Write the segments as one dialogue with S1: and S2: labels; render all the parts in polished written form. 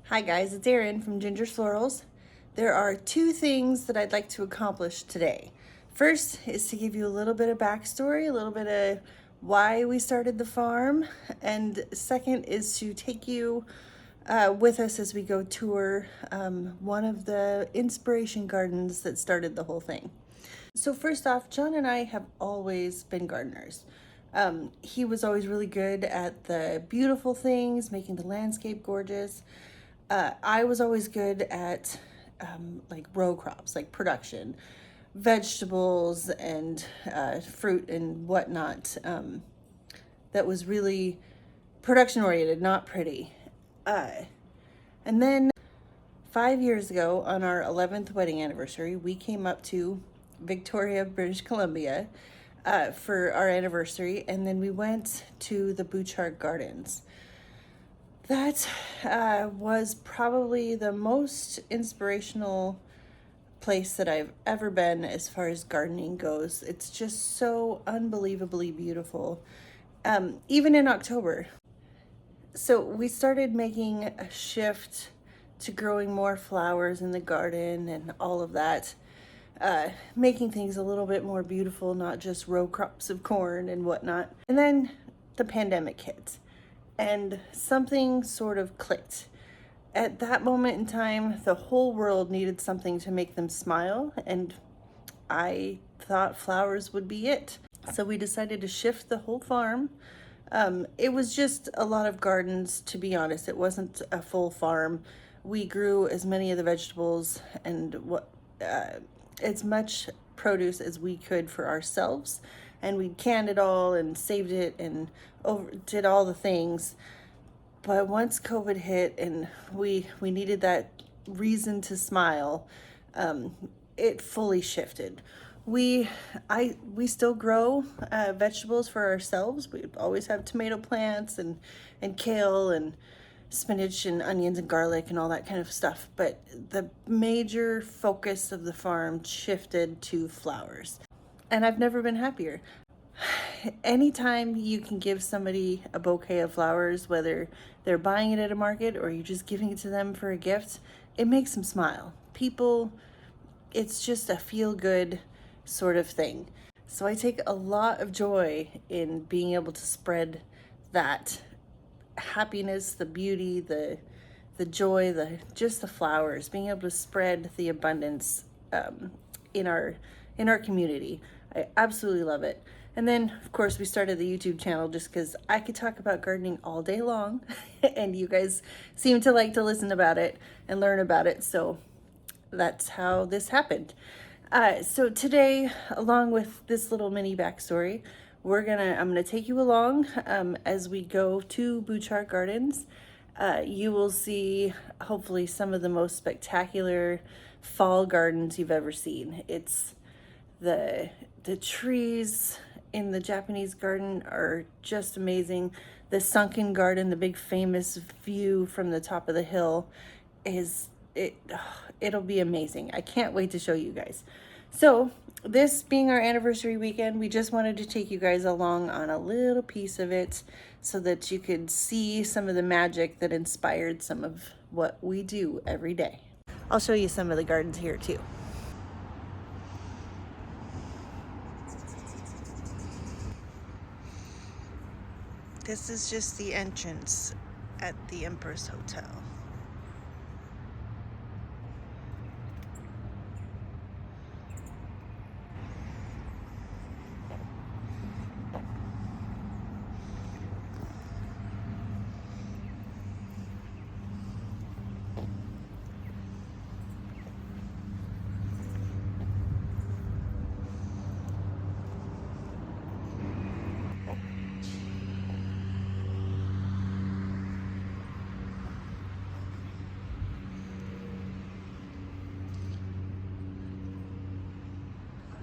S1: Hi guys, it's Erin from Ginger's Florals. There are two things that I'd like to accomplish today. First is to give you a little bit of backstory, a little bit of why we started the farm, and second is to take you with us as we go tour one of the inspiration gardens that started the whole thing. So first off, John and I have always been gardeners. He was always really good at the beautiful things, making the landscape gorgeous. I was always good at like row crops, like production, vegetables and fruit and whatnot. That was really production oriented, not pretty. And then 5 years ago, on our 11th wedding anniversary, we came up to Victoria, British Columbia for our anniversary, and then we went to the Butchart Gardens. That was probably the most inspirational place that I've ever been as far as gardening goes. It's just so unbelievably beautiful, even in October. So we started making a shift to growing more flowers in the garden and all of that, making things a little bit more beautiful, not just row crops of corn and whatnot. And then the pandemic hit and something sort of clicked. At that moment in time, the whole world needed something to make them smile, and I thought flowers would be it. So we decided to shift the whole farm. It was just a lot of gardens, to be honest. It wasn't a full farm. We grew as many of the vegetables and as much produce as we could for ourselves, and we canned it all and saved it and did all the things. But once COVID hit and we needed that reason to smile, it fully shifted. We still grow vegetables for ourselves. We always have tomato plants and kale and spinach and onions and garlic and all that kind of stuff. But the major focus of the farm shifted to flowers. And I've never been happier. Anytime you can give somebody a bouquet of flowers, whether they're buying it at a market or you're just giving it to them for a gift, it makes them smile. People, it's just a feel-good sort of thing. So I take a lot of joy in being able to spread that happiness, the beauty, the joy, just the flowers, being able to spread the abundance in our community. I absolutely love it. And then, of course, we started the YouTube channel just because I could talk about gardening all day long, and you guys seem to like to listen about it and learn about it. So that's how this happened. So today, along with this little mini backstory, I'm gonna take you along as we go to Butchart Gardens. You will see hopefully some of the most spectacular fall gardens you've ever seen. It's the trees in the Japanese garden are just amazing. The sunken garden, the big famous view from the top of the hill, it'll be amazing. I can't wait to show you guys. So this being our anniversary weekend, we just wanted to take you guys along on a little piece of it so that you could see some of the magic that inspired some of what we do every day. I'll show you some of the gardens here too. This is just the entrance at the Empress Hotel.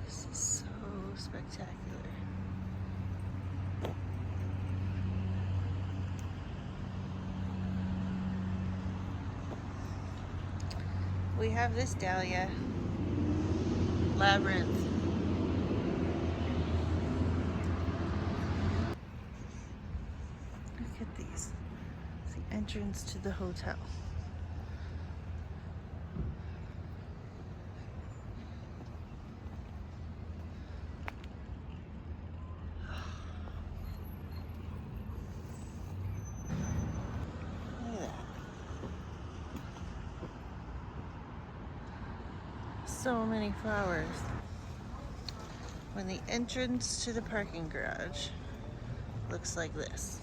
S1: This is so spectacular. We have this dahlia, labyrinth. Look at these. It's the entrance to the hotel. so many flowers. When the entrance to the parking garage looks like this.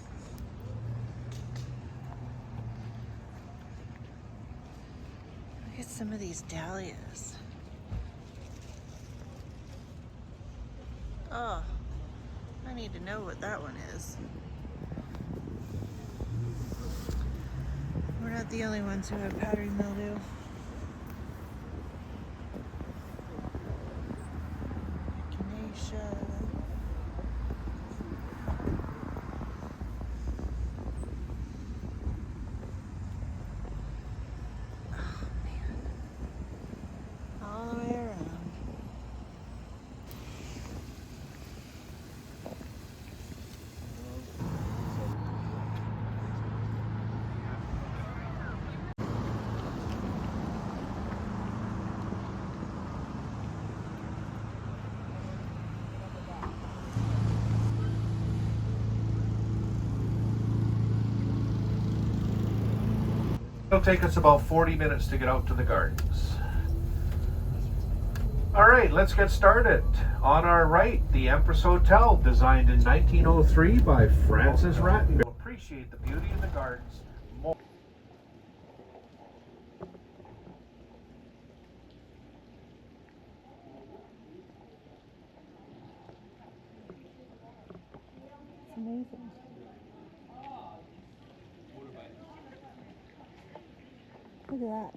S1: Look at some of these dahlias. Oh, I need to know what that one is. We're not the only ones who have powdery mildew. Echinacea. Oh man. All the way around.
S2: It'll take us about 40 minutes to get out to the gardens. All right, let's get started. On our right, the Empress Hotel, designed in 1903 by Francis Ratton. You'll appreciate the beauty of the gardens more.
S1: It's amazing. Look at that.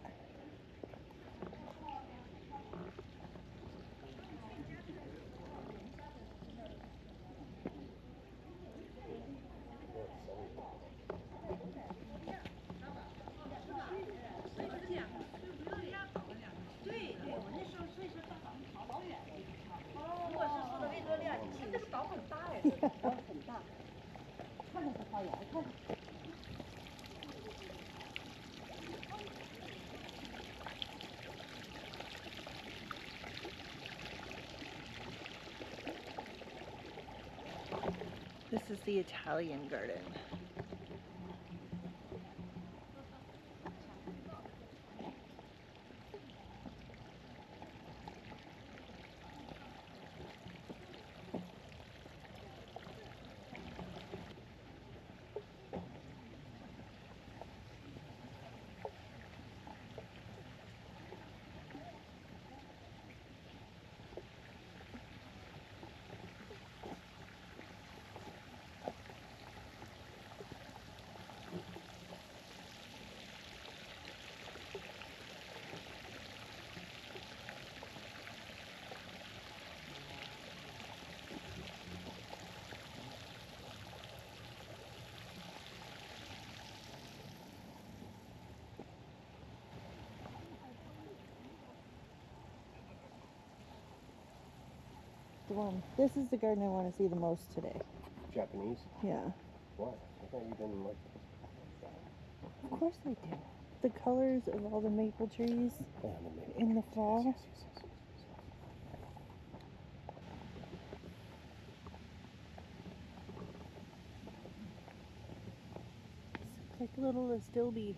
S1: This is the Italian garden. This is the garden I want to see the most today.
S3: Japanese?
S1: Yeah.
S3: Why? I thought you didn't like
S1: Of course I do. The colors of all the maple trees in the fall.
S3: Yes.
S1: It's like little astilbe.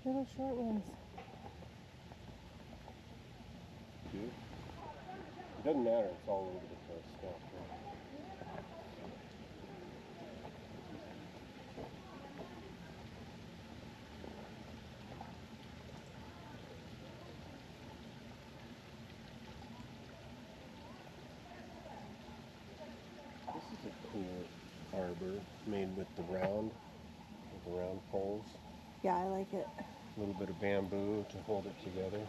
S1: Little short ones.
S3: Cute. It doesn't matter, it's all over the place stuff. This is a cool arbor made with the round poles.
S1: Yeah, I like it.
S3: A little bit of bamboo to hold it together.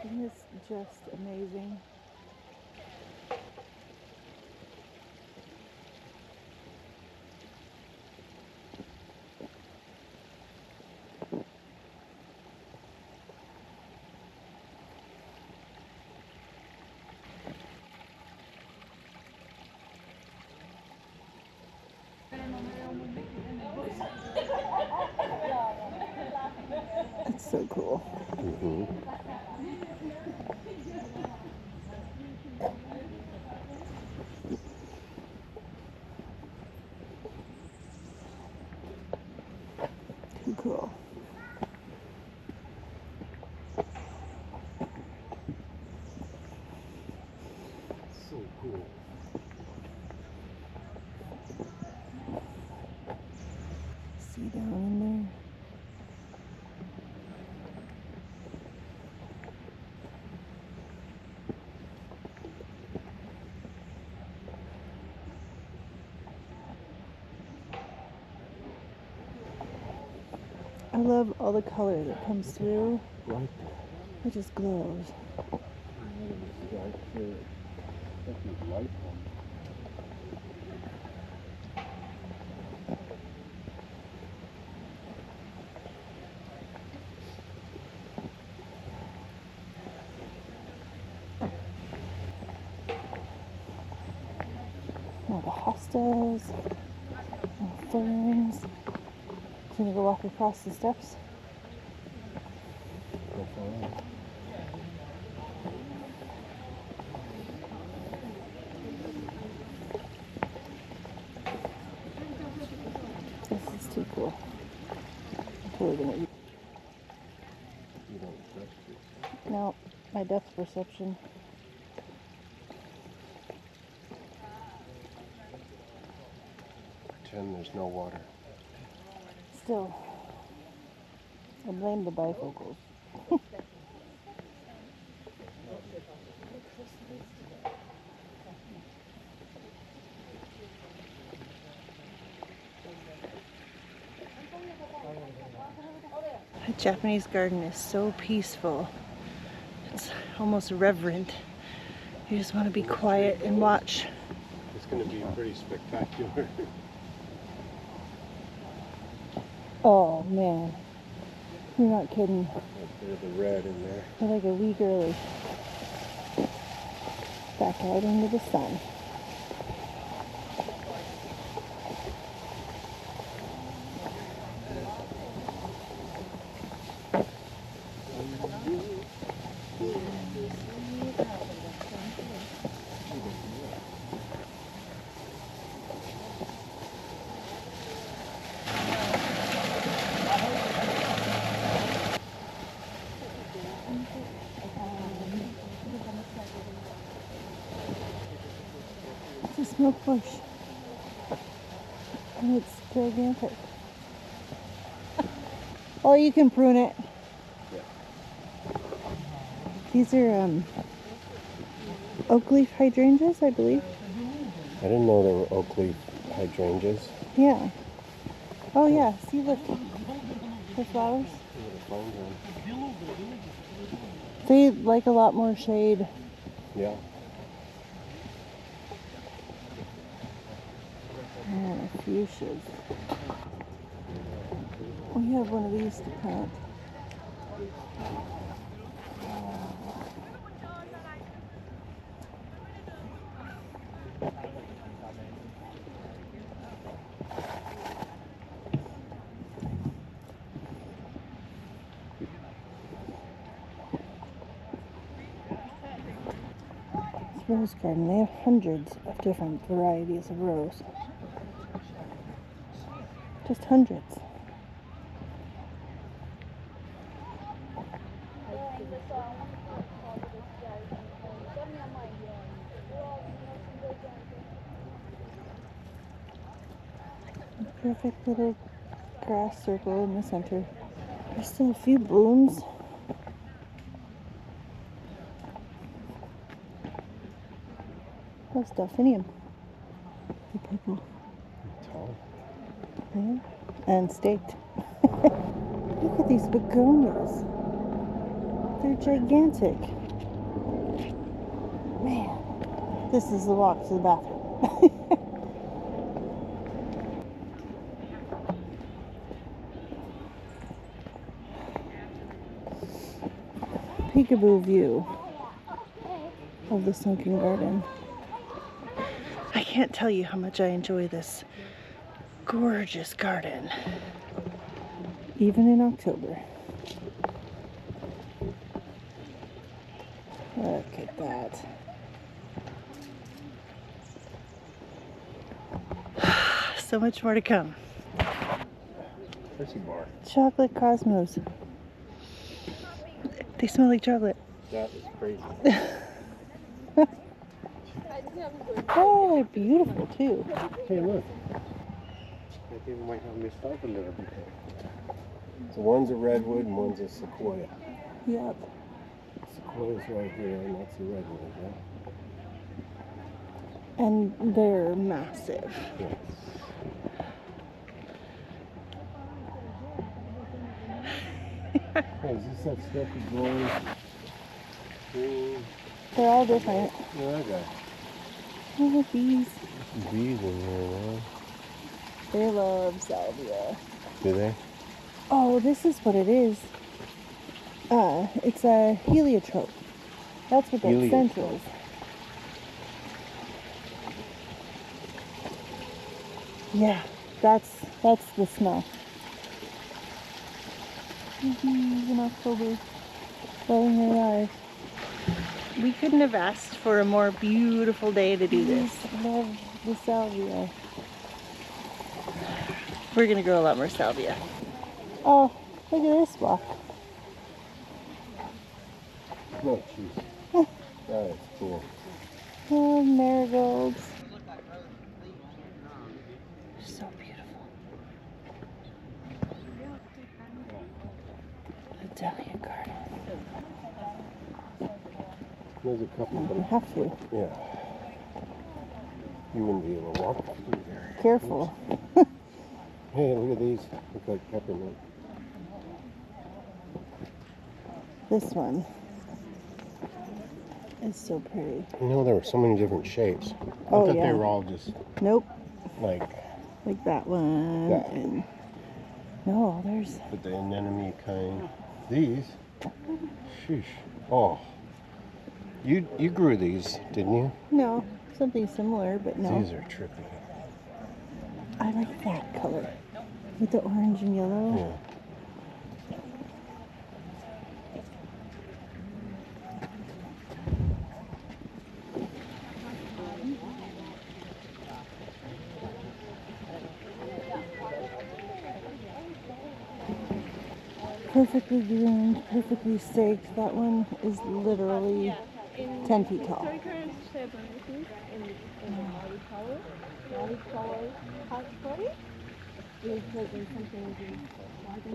S1: Isn't this just amazing? so cool.
S3: Mm-hmm.
S1: Too cool.
S3: So cool.
S1: See down in there. I love all the color that comes through.
S3: Right
S1: It just glows.
S3: there. Right there. That's light one.
S1: All the hostas, all the ferns. Can you go walk across the steps?
S3: Go for it.
S1: This is too cool. I'm totally gonna eat.
S3: You don't touch this.
S1: No, my depth perception.
S3: Pretend there's no water.
S1: Still, I blame the bifocals. A Japanese garden is so peaceful. It's almost reverent. You just want to be quiet and watch.
S3: It's going to be pretty spectacular.
S1: Oh man, you're not kidding.
S3: There's the red in there.
S1: We're like a week early. Back out into the sun. It's a smoke bush. And it's gigantic. Oh, you can prune it.
S3: Yeah.
S1: These are oak leaf hydrangeas, I believe.
S3: I didn't know there were oak leaf hydrangeas.
S1: Yeah. Oh yeah, see look. The flowers.
S3: I would have found one.
S1: They like a lot more shade.
S3: Yeah.
S1: And fuchsias. We have one of these to plant. It's rose garden. They have hundreds of different varieties of rose. Just hundreds. Perfect little grass circle in the center. There's still a few blooms. That's delphinium. The purple.
S3: Tall.
S1: Yeah. And staked. Look at these begonias. They're gigantic. Man, this is the walk to the bathroom. Peekaboo view of the sunken garden. I can't tell you how much I enjoy this gorgeous garden, even in October. Look at that. So much more to come.
S3: Percy bar.
S1: Chocolate cosmos. They smell like chocolate.
S3: That is crazy.
S1: Oh, they're beautiful too.
S3: Hey, look. I think we might have missed out a little bit. So one's a redwood and one's a sequoia.
S1: Yep.
S3: Sequoia's right here, and that's a redwood, yeah?
S1: And they're massive.
S3: Yes. Hey, is this that stuff that's glowing? Green.
S1: They're all different.
S3: Yeah, that guy.
S1: Oh, bees.
S3: Bees in here, man.
S1: They love salvia.
S3: Do they?
S1: Oh, this is what it is. It's a heliotrope. That's what that scent
S3: Heliotrope.
S1: is. Yeah, that's the smell. Bees in October, blowing their lives. We couldn't have asked for a more beautiful day to do this. Love the salvia. We're gonna grow a lot more salvia. Oh, look at this block.
S3: Oh, jeez. That is cool.
S1: Oh, marigolds. So beautiful. Botanical Garden.
S3: There's a couple of
S1: You
S3: them.
S1: have to.
S3: Yeah. You wouldn't be able to walk through there.
S1: Careful.
S3: Hey, look at these. Look like peppermint.
S1: This one is so pretty.
S3: You know, there were so many different shapes. I
S1: Oh,
S3: thought
S1: yeah.
S3: they were all just
S1: Nope.
S3: like
S1: Like that one.
S3: That.
S1: And no, there's.
S3: the anemone kind. These, sheesh. Oh, you grew these, didn't you?
S1: No, something similar, but no.
S3: These are trippy.
S1: I like that color with the orange and yellow.
S3: Yeah.
S1: Perfectly groomed, perfectly staked. That one is literally 10 feet tall.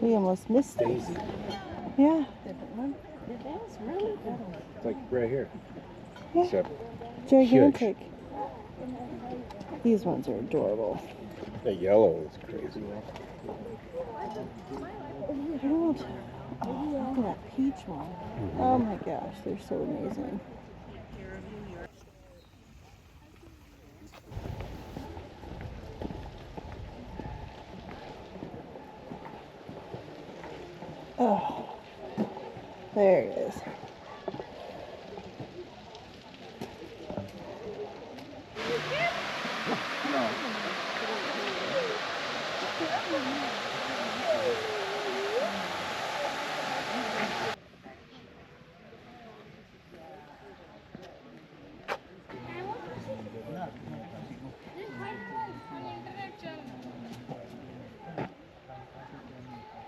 S1: We almost missed it.
S3: Daisy.
S1: Yeah.
S3: It's like right here.
S1: Yeah.
S3: Except
S1: Gigantic. These ones are adorable.
S3: the yellow is crazy.
S1: Harold. Oh, look at that peach one. Oh my gosh, they're so amazing. Oh, there it is.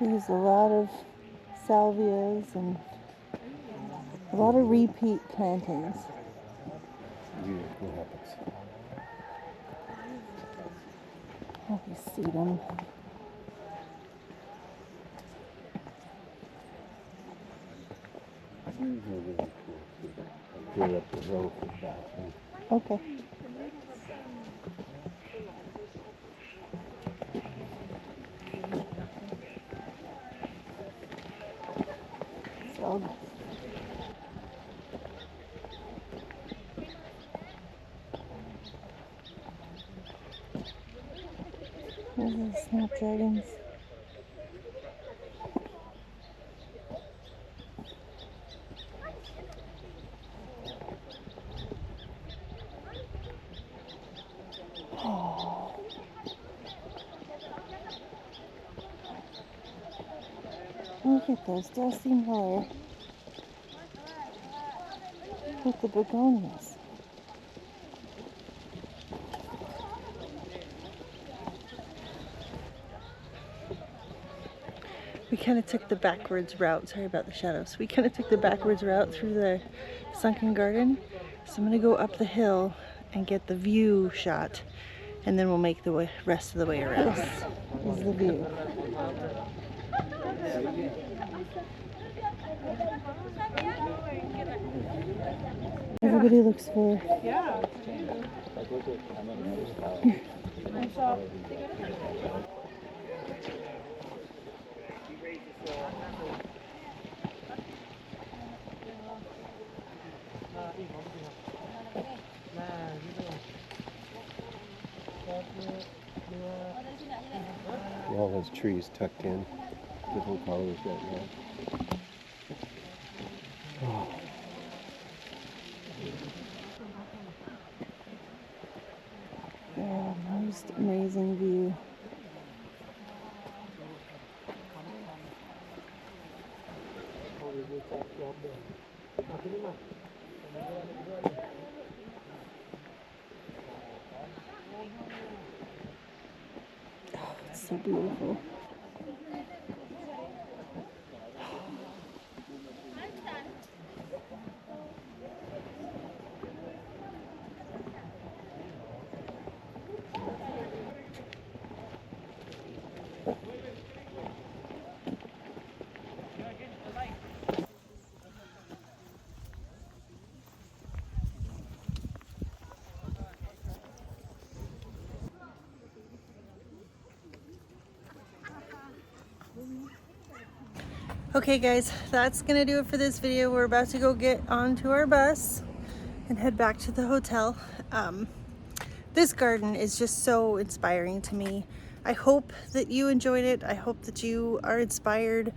S1: There's a lot of salvias and a lot of repeat plantings.
S3: What happens?
S1: Oh, you see them.
S3: These are really cool. Clear up the road for the bathroom.
S1: Okay. So, these are the snapdragons. Oh. Look at those dusty more. with the begonias. We kind of took the backwards route. Sorry about the shadows. We kind of took the backwards route through the sunken garden. So I'm going to go up the hill and get the view shot, and then we'll make the rest of the way around. This is the view. Everybody looks for.
S4: Yeah.
S3: All those trees tucked in, different colors right now. Oh.
S1: Yeah, most amazing view. Oh, it's so beautiful. Okay guys, that's gonna do it for this video. We're about to go get onto our bus and head back to the hotel. This garden is just so inspiring to me. I hope that you enjoyed it. I hope that you are inspired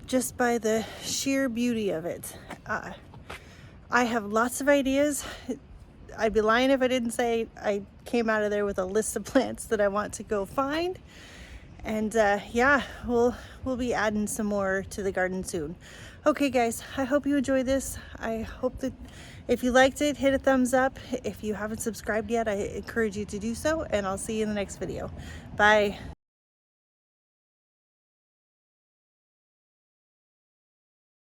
S1: just by the sheer beauty of it. I have lots of ideas. I'd be lying if I didn't say I came out of there with a list of plants that I want to go find. And yeah, we'll be adding some more to the garden soon. Okay guys, I hope you enjoyed this. I hope that if you liked it, hit a thumbs up. If you haven't subscribed yet, I encourage you to do so, and I'll see you in the next video. Bye.